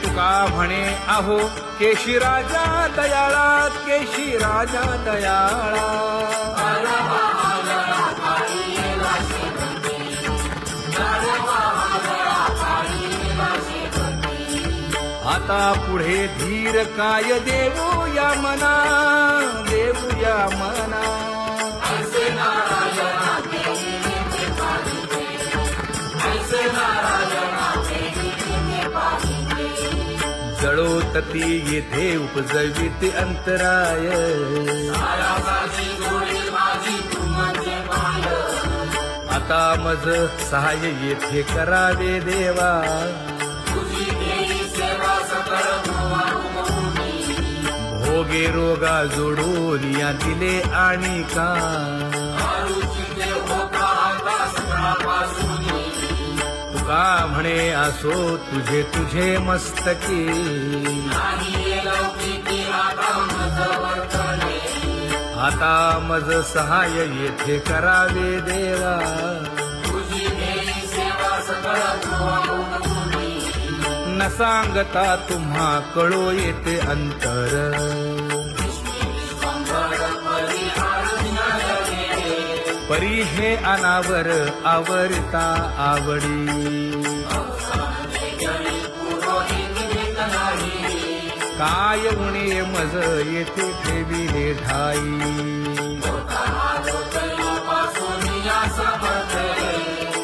तुका म्हणे आहो केशी राजा दयाळा, केशी राजा दयाळा. आता पुढे धीर काय देऊया मना, देऊया मना. जळोतती येथे उपजविते अंतराय, आता मज सहाय्य येथे करावे देवा. भोगे रोगा जोडून या दिले आणि का, तुका म्हणे असो तुझे तुझे मस्तकी. आता मज सहाय्य येथे करावे देवा. न सांगता तुम्हा कळो येते अंतर, परी हे अनावर आवरता आवडी. काय उणे मज येथे ठेविले ठाई,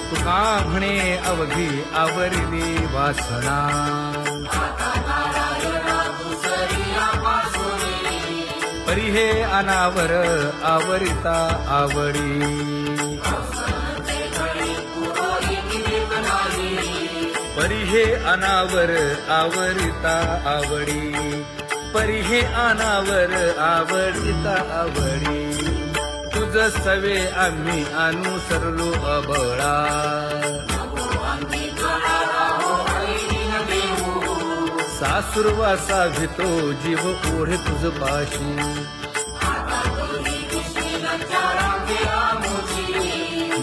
तुका म्हणे अवघी आवरली वासना. परी हे अनावर आवरिता आवडी. परी हे अनावर आवरिता आवडी. परी हे अनावर आवडिता आवडी. तुझ सवे आम्ही अनुसरलो अबळा, सासुरवासा भितो जीव ओढे तुझ पाशी.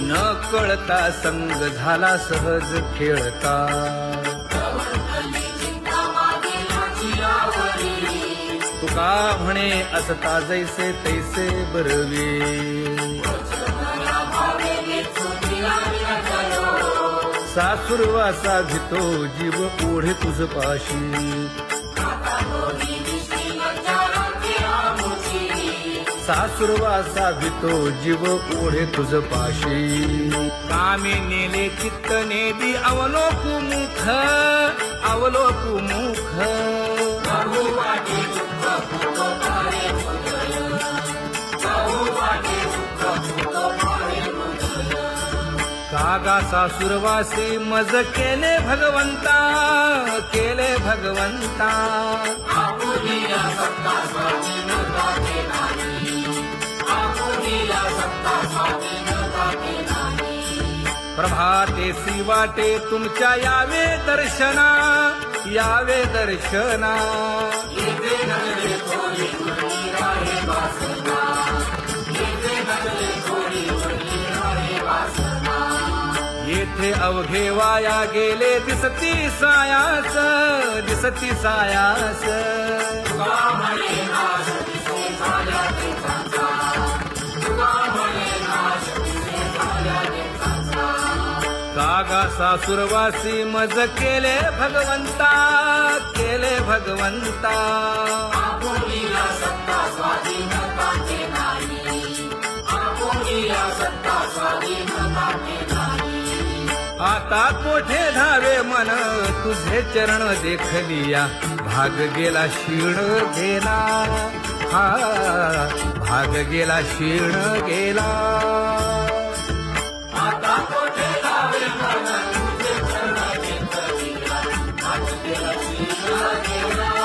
न कळता संग झाला सहज खेळता, तुका म्हणे असता जैसे तैसे बरवे. सासुरवासा भितो जीव ओढे तुझ पाशी. सासुरवासा भितो जीव ओढे तुझ पाशी. कामे नेले चित्त नेदी अवलोकु मुख, अवलोकु मुख. कागा सासुरवासी मज केले भगवंता, केले भगवंता. प्रभातेसी वाटे तुमच्या यावे दर्शना, यावे दर्शना. येथे अवघे वाया गेले दिसती सायास, दिसती सायास. कागा सासुरवासी मज केले भगवंता, केले भगवंता. आता कोठे धावे मन तुझे चरण देखलिया. भाग गेला क्षीण गेला, हा भाग गेला क्षीण गेला. आता कोठे धावे मन तुझे चरण देखलिया. भाग गेला क्षीण गेला,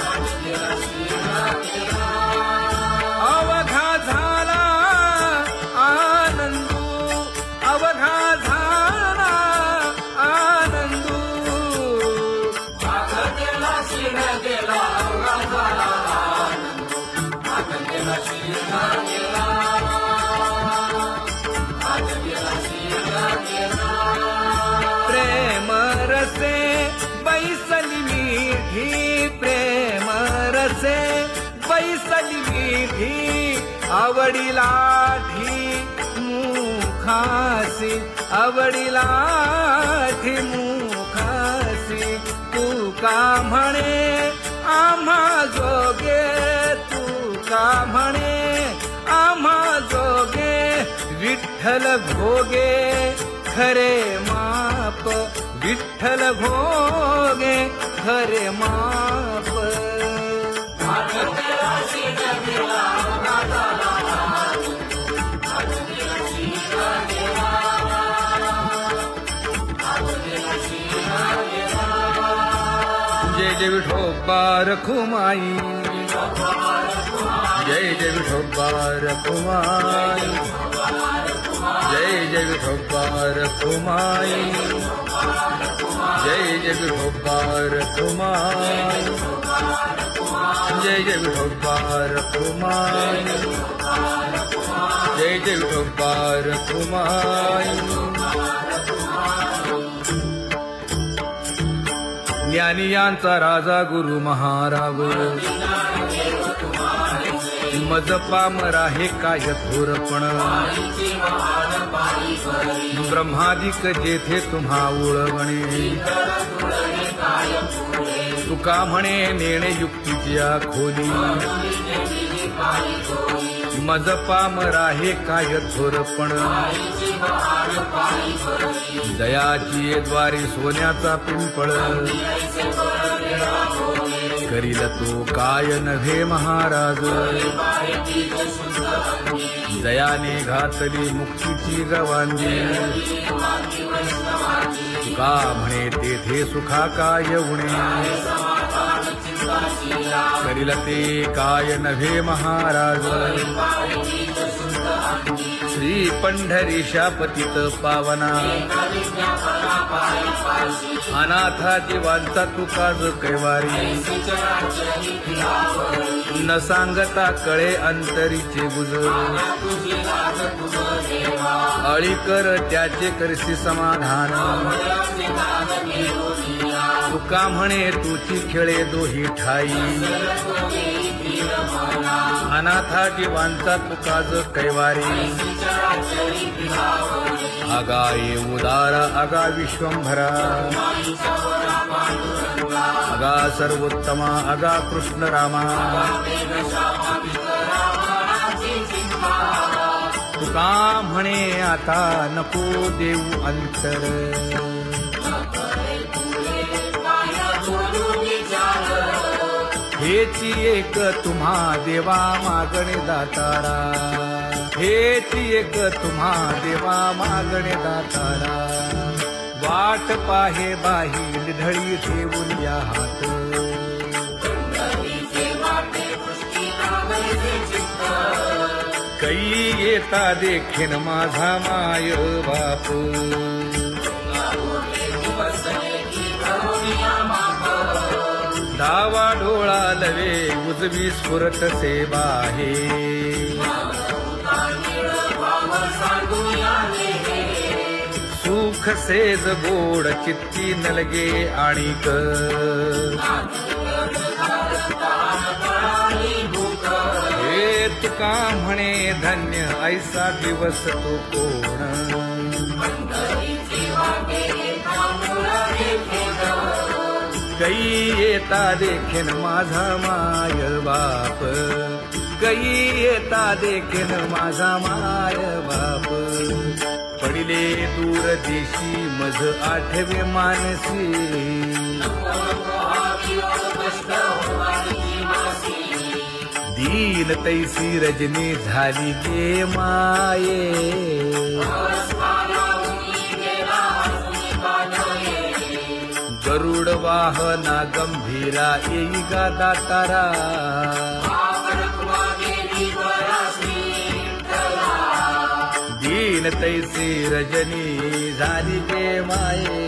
भाग गेला क्षीण गेला. अवघा झाला आनंदू, अवघा झाला आनंदू. भाग गेला क्षीण गेला, अवघा झाला आनंदू. भाग गेला क्षीण गेला. आवडिलाठी मुखासी, आवडिलाठी मुखासी, तू का म्हणे आम्हा जोगे, तू का म्हणे आम्हा जोगे, विठ्ठल भोगे खरे माप, विठ्ठल भोगे खरे माप. जय जय विठोबा रखुमाई, जय जय विठोबा रखुमाई, जय जय विठोबा रखुमाई, जय जय विठोबा रखुमाई, जय जय विठोबा रखुमाई, जय जय विठोबा रखुमाई. ज्ञानियांचा राजा गुरु महाराज, मज पामरा हे काय थोरपण, ब्रह्मादिक जेथे तुम्हा उळवणे, तुका म्हणे नेणे युक्तीची खोली, मज पामरा हे काय थोरपण, दयाची द्वारी सोन्याचा पिंपळ, करील तो काय नव्हे महाराज, दयाने घातली मुक्तीची गवांजी, का म्हणे तेथे सुखा काय उणे, करील ते काय नव्हे महाराज, श्री पंढरीशा पतित पावना, अनाथा जीवांचा तुकाज कैवारी, न सांगता कळे अंतरीचे गुज, अळी कर त्याचे करसी समाधान, तुका म्हणे तुची खेळे दोही ठाई, अनाथा जीवांचा तुकाज कैवारी, आगा ये उदारा आगा विश्वंभरा, आगा सर्वोत्तमा आगा कृष्ण रामा, तुका म्हणे आता नको देऊ अंतर, हेची एक तुम्हा देवा मागणे दातारा, हेची एक तुम्हा देवा मागणे दातारा, वाट पाहे बाही ढळी ठेवून या हात, कै येता देखीन माझा माय बाप, डावा डोळा लवे उजवी स्फुरत से बाहे, सुख सेज गोड चित्ती नलगे आणिक, हे तुका म्हणे धन्य ऐसा दिवस तो कोण, कै येता देखीन माझा माय बाप, कै येता देखीन माझा माय बाप, पडिले दूर देशी मज आठवे मानसी, दीन तैसी रजनी झाली गे माये, गरुड वाहना गंभीरा येई गा दातारा, दीन तैसी रजनी झाली गे माये,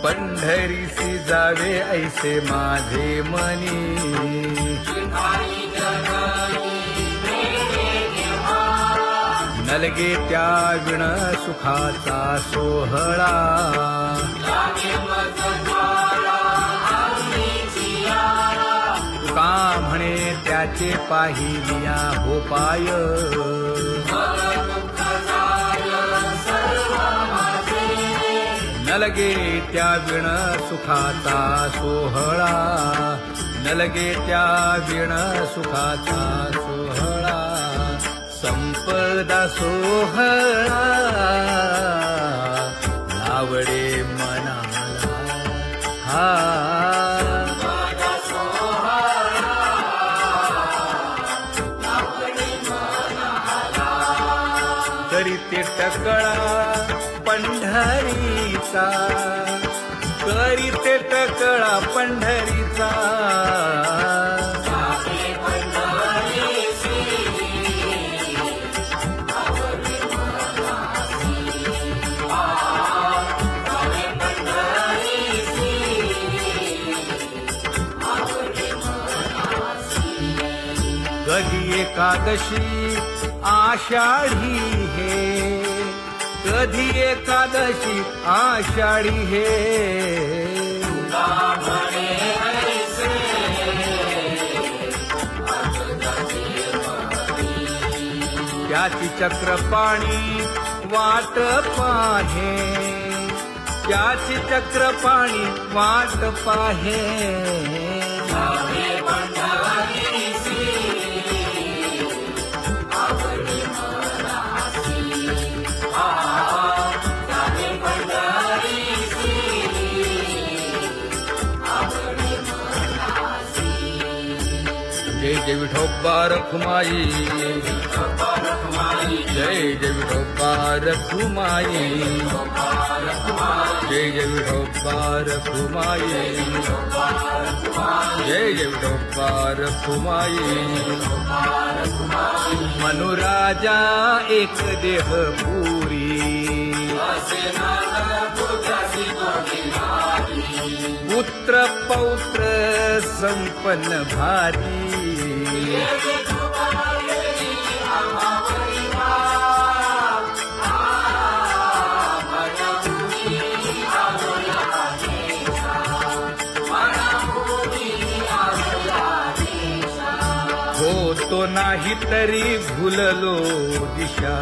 पंढरीसी जावे ऐसे माझे मनी, नलगे त्या विण सुखाचा सोहळा, का म्हणे त्याचे पाहिलिया हो पाय न लगे त्या विण सुखाचा सोहळा न लगे त्या विण सुखाचा सोहळा संपदा सोहळा आवडे मनाला हा तरी ते टकळा पंढरीचा करी ते टकळा पंढरीचा कधी एकादशी आषाढी हे कधी एकादशी आषाढी हे त्याची चक्रपाणी वाट पाहे त्याची चक्रपाणी वाट पाहे जय जय विठोबा रखुमाई जय जय विठोबा रखुमाई जय जय विठोबा रखुमाई जय जय विठोबा रखुमाई मनुराजा एक देह पुरी पुत्र पौत्र संपन्न भारी होतो नाही तरी भुललो दिशा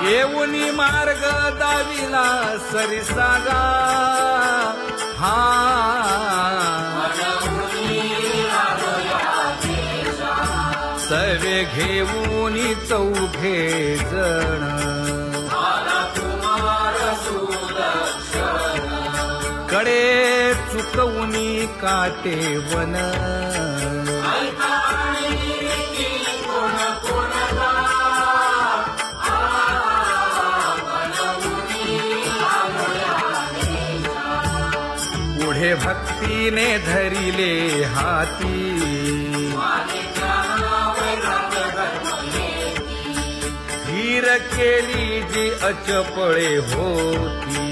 येऊनी मार्ग दाविला सरिसागा हा सर्वे घेऊनी चौघे जण कडे चुकवूनी काटे वन पुढे भक्तीने धरिले हाती धीर केली जी अचपळे होती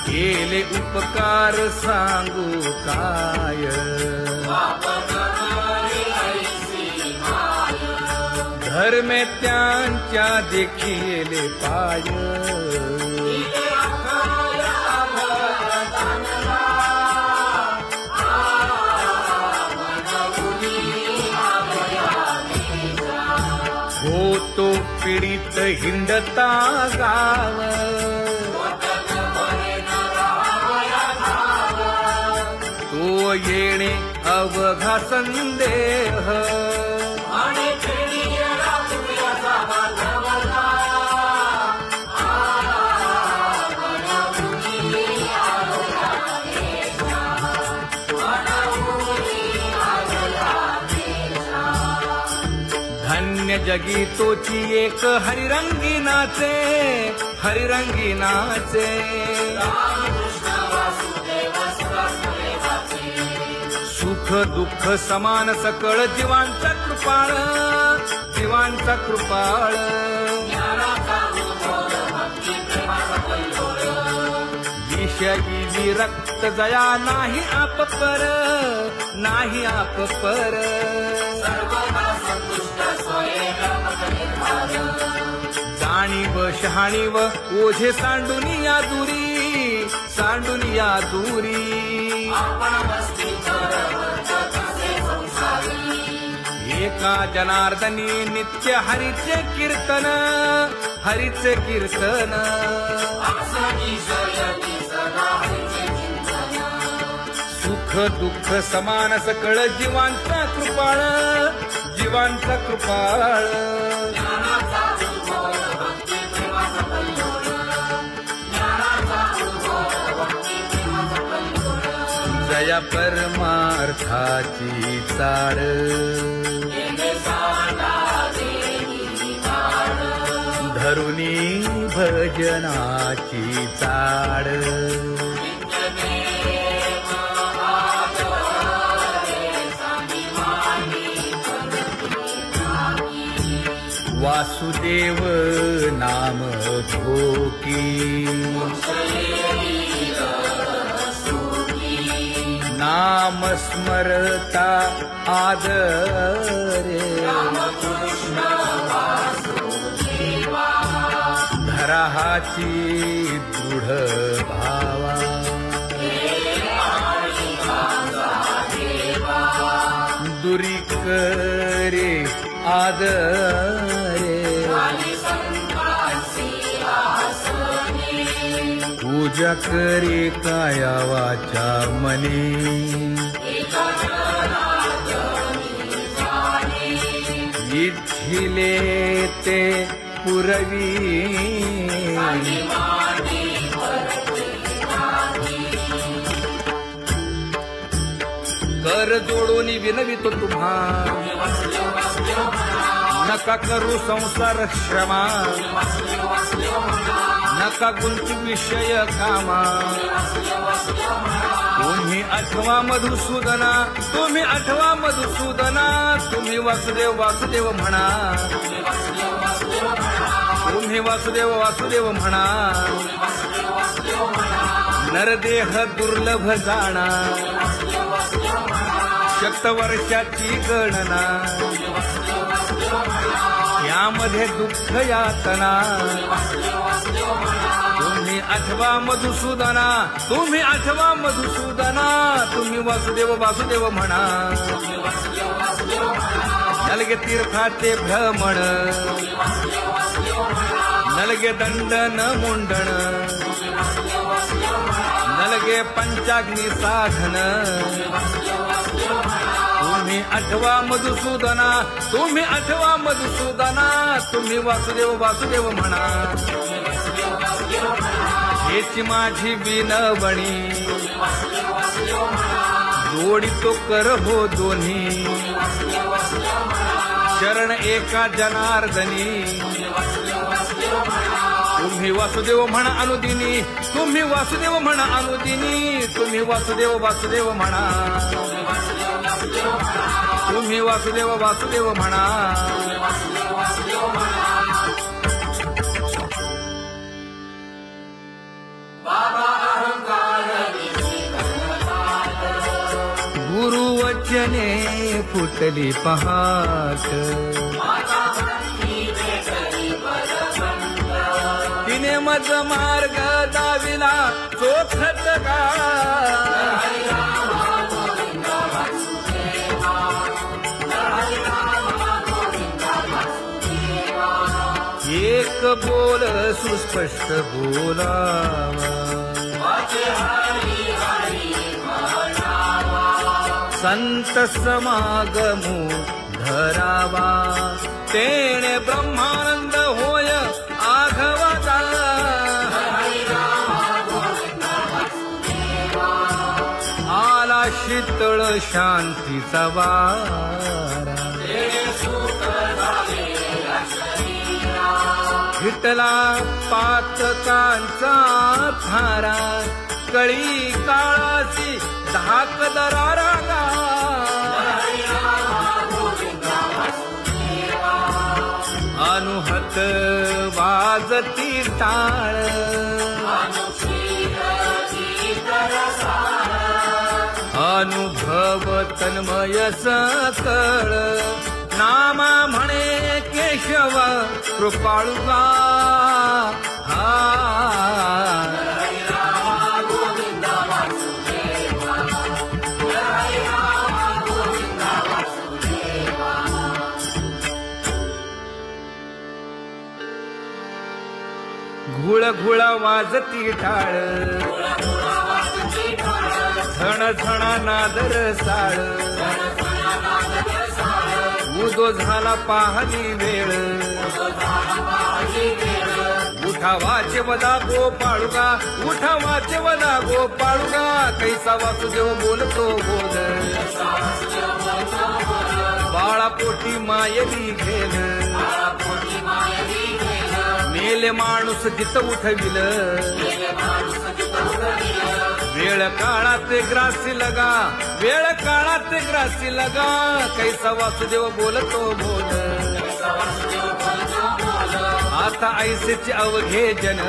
केले उपकार सांगू काय धर्मे त्यांच्या देखिले पाय होतो पीडित हिंडता गाव तो येणे अवघा संदेह धन्य जगी तोची एक हरिरंगी नाचे हरिरंगी नाचे सुख दुःख समान सकळ जीवांचा कृपाळ जीवांचा कृपाळ विषयी विरक्त जया नाही आप पर, नाही आप पर. जाणीव शहाणीव ओझे सांडुनिया दुरी, सांडुनिया दुरी. एका जनार्दनी नित्य हरीचे कीर्तन, हरीचे कीर्तन. सुख दुःख समान सकळ जीवांचा कृपाळ, जीवांचा कृपाळ. जया परमार्थाची चाड, धरुनी भजनाची चाड. वासुदेव नाम धोकी, नाम स्मरता आदरे. धराहाची दृढ भावा, दुरी करे आदरे. पूजा करे काया वाचा मने, इच्छिले ते पुरवी. कर जोडून विनवितो तुम्हा, नका करू संसार श्रमा. नका गुंतू विषय कामा. तुम्ही आठवा मधुसूदना, तुम्ही आठवा मधुसूदना. तुम्ही वासुदेव वासुदेव म्हणा, तुम्ही वासुदेव वासुदेव म्हणा. नरदेह दुर्लभ जाणा, शतवर्षाची गणना. यामध्ये दुःख यातना. तुम्ही आठवा मधुसूदना, तुम्ही आठवा मधुसूदना. तुम्ही वासुदेव वासुदेव म्हणा. नलगे तीर्थाचे भ्रमण, नलगे दंडन मुंडण. नलगे पंचाग्नी साधन. तुम्ही आठवा मधुसूदना, तुम्ही आठवा मधुसूदना. तुम्ही वासुदेव वासुदेव म्हणा. हेची माझी विनवणी, जोडितो कर हो दोन्ही. शरण एका जनार्दनी. तुम्ही वासुदेव म्हणा अनुदिनी, तुम्ही वासुदेव म्हणा अनुदिनी. तुम्ही वासुदेव वासुदेव म्हणा, तुम्ही वासुदेव वासुदेव म्हणा. गुरुवचने फुटली पहाट, तिने मज मार्ग दाविला चोखट का. एक बोल सुस्पष्ट बोलावा, संत समागमू धरावा. तेणे ब्रह्मानंद होय आघवता. आला शीतळ शांतीचा वारा. विठला पातकांचा थारा. कळी काळाची धाक दरारा. अनुहत वाजती टाळ. अनुभव तन्मय सकळ नाम म्हणे केशव कृपाळुगा घुळ घुळ वाजती टाळ झण झण नादर साळ उदो झाला पाहली वेळ उठा वाचे वदा गोपाळुगा उठा वाचे वदा गोपाळुगा कैसा वासुदेव बोलतो बोल बाळा पोटी मायली घेल मेले माणूस जित उठविल वेळ काळात ग्रासी लगा वेळ काळात ग्रासी लगा कैसा वासुदेव बोलतो बोल आता ऐसेचे अवघे जन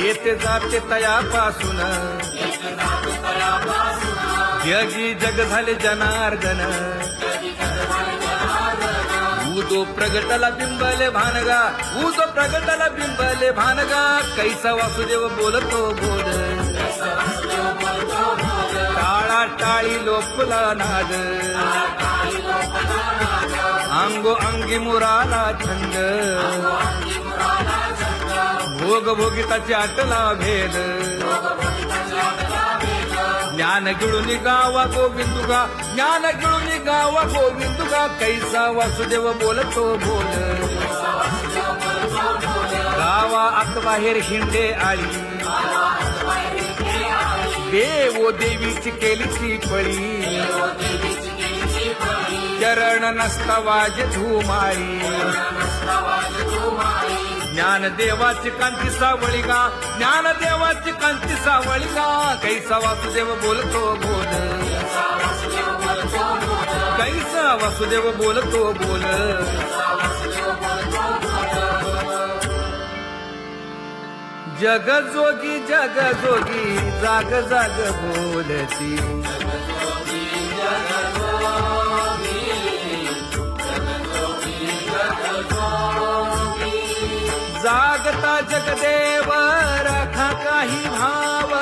येते जाते तयापासून जगी जग झाले जनार्दन उदो प्रगटला बिंबले भानगा उदो प्रगटला बिंबले भानगा कैसा वासुदेव बोलतो बोल टाळा टाळी लोपला नाद अंगो अंगी मुराला छंद भोग भोगिताची आटला भेद ज्ञान गिळून गावा गोविंदुगा ज्ञान गिळून गावा गोविंदुगा कैसा वासुदेव बोलतो बोल गावा आत बाहेर हिंडे आली देवो देवीची केलीची पळी चरण नसता वाज धुमाळी ज्ञान देवाची कांती सावळी गा ज्ञान देवाची कांती सावळी गा कैसा वासुदेव बोलतो बोल कैसा वासुदेव बोलतो बोल जग जोगी जाग जाग बोलती जागता जगदेव राखा काही भाव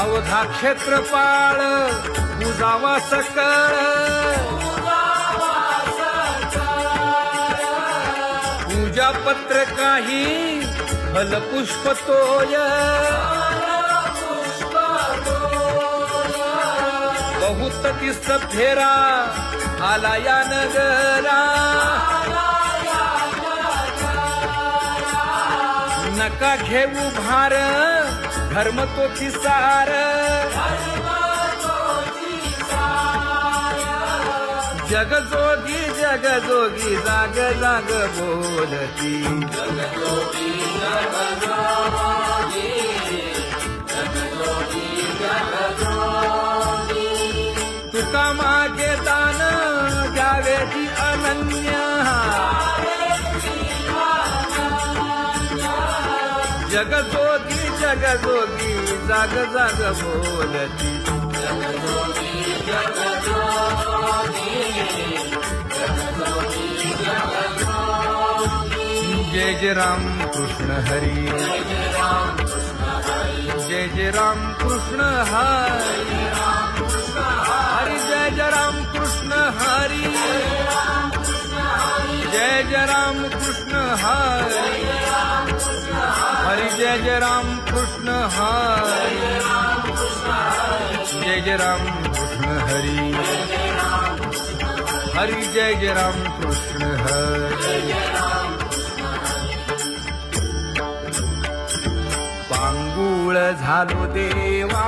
अवघा क्षेत्रपाळ पूजावा सकळ पूजा पत्र काही फलपुष्प तोय बहुत दिस फेरा आला या नगरा नका घेऊ भार धर्म तो सार जग जोगी जाग जाग बोलती तुका मागे दान द्यावेची अनन्य जग जोगी जाग जाग बोलती जय जय राम कृष्ण हरी जय जय राम कृष्ण हरी हरि जय जय राम कृष्ण हरी जय जय राम कृष्ण हरी हरि जय जय राम कृष्ण हरी जय जय राम कृष्ण हरी हरि जय जय राम कृष्ण हरी पांगुळ झालो देवा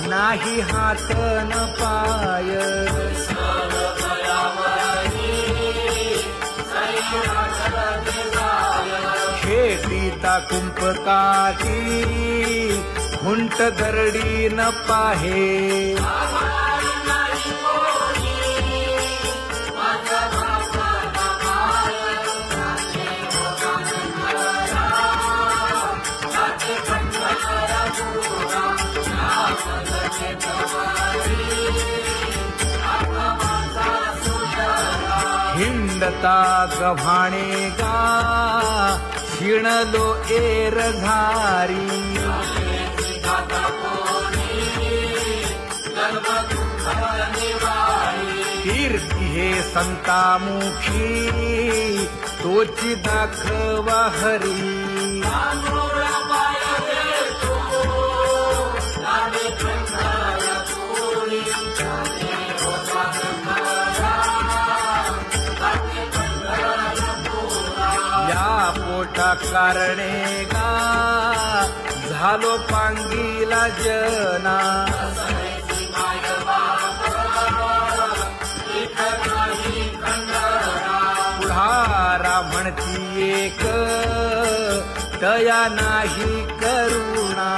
नाही हात न पाय खेटीता कुंपकाठी हुंट दरडी न पाहे खेळता गव्हाणे गा शिणलो एर घारी कीर्ती हे संतामुखी तोची दाखवा हरी या पोटा कारणे गा झालो पांगीला जना पुढारा म्हणती एक तया नाही करुणा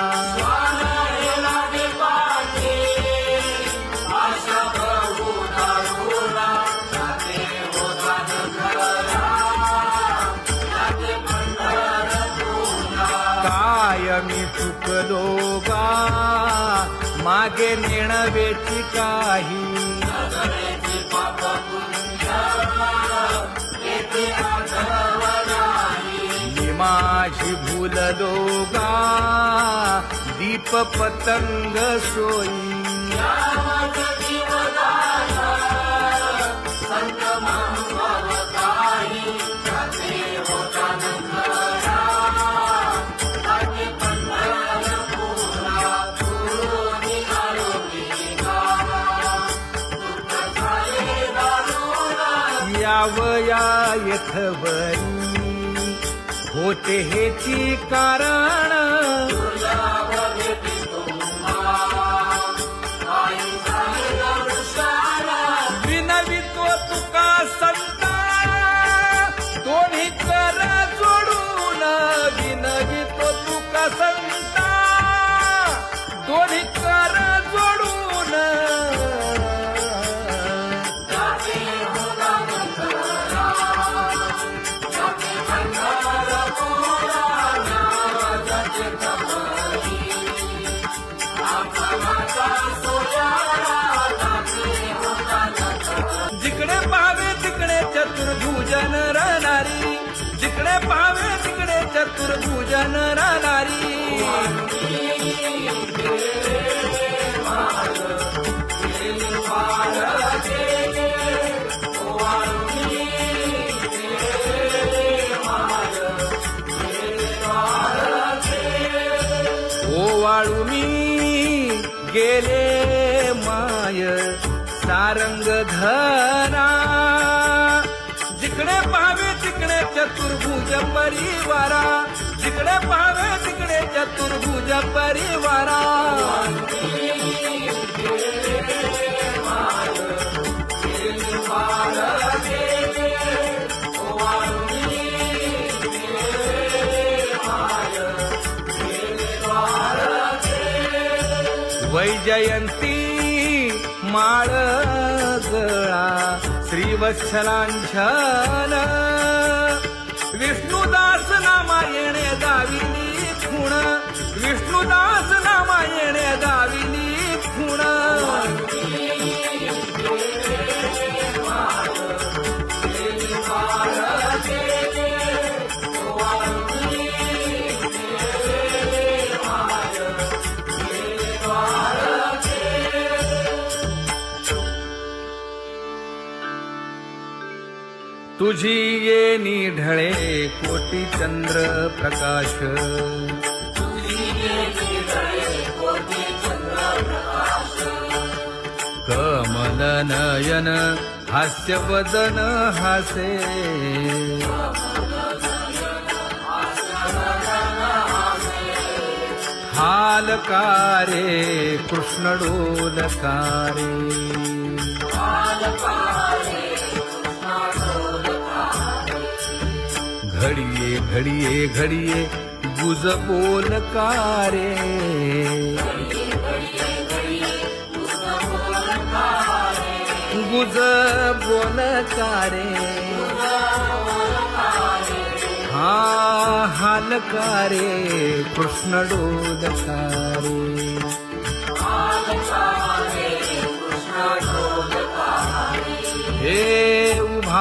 मी चुकलो गा मागे नेणवेची काही मी माझी भूललो गा दीप पतंग सोयी यावया यथवरी होते हेची कारण विनवितो तुका संता दोन्ही कर जोडून विनवितो तुका संता दोन्ही कर जोडून जिकडे पाहावे तिकडे चतुर्भुजन राहणारी जिकडे पाहावे तिकडे चतुर्भुजन राहणारी ओवाळू मी गेले माय सारंग धरा जिकडे पाहावे तिकडे चतुर्भुज परिवारा जिकडे पाहावे तिकडे चतुर्भुज परिवारा वैजयंती माळ गळा श्रीवत्सलांछन विष्णुदास नामायणे दाविली खूण विष्णुदास नामायणे दाविली खूण तुझी ये ढळे कोटी चंद्र प्रकाश कमल नयन हास्य वदन हासे हालकारे कृष्ण डोलकारे घडिये घडिये घडिये गुज बोलकारे गुज बोलकारे हा हालकारे कृष्ण डोलकारे हे उभा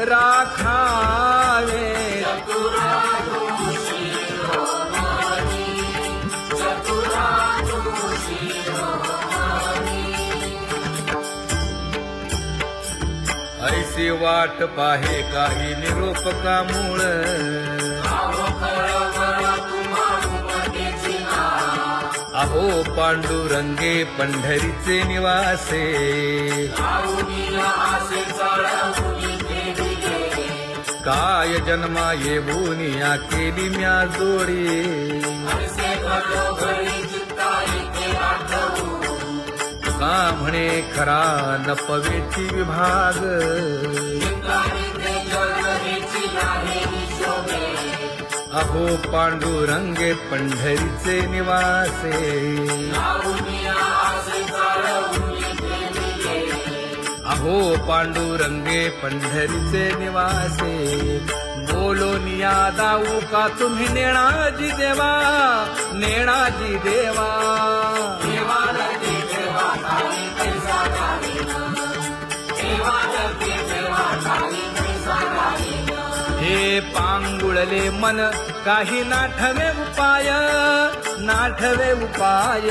राखावे. ऐसी वाट पाहे काही निरोप का मूळ. अहो पांडुरंगे पंढरीचे निवासे. काय जन्मा येऊन या केली म्या जोडी. का म्हणे खरा नपवेची विभाग. अहो पांडुरंगे पंढरीचे निवासे. अहो पांडुरंगे पंढरीचे निवासे. बोलोनिया दाऊ का तुम्ही नेणाजी देवा. नेणाजी देवा. हे पांगुळले मन काही नाठवे उपाय. नाठवे उपाय.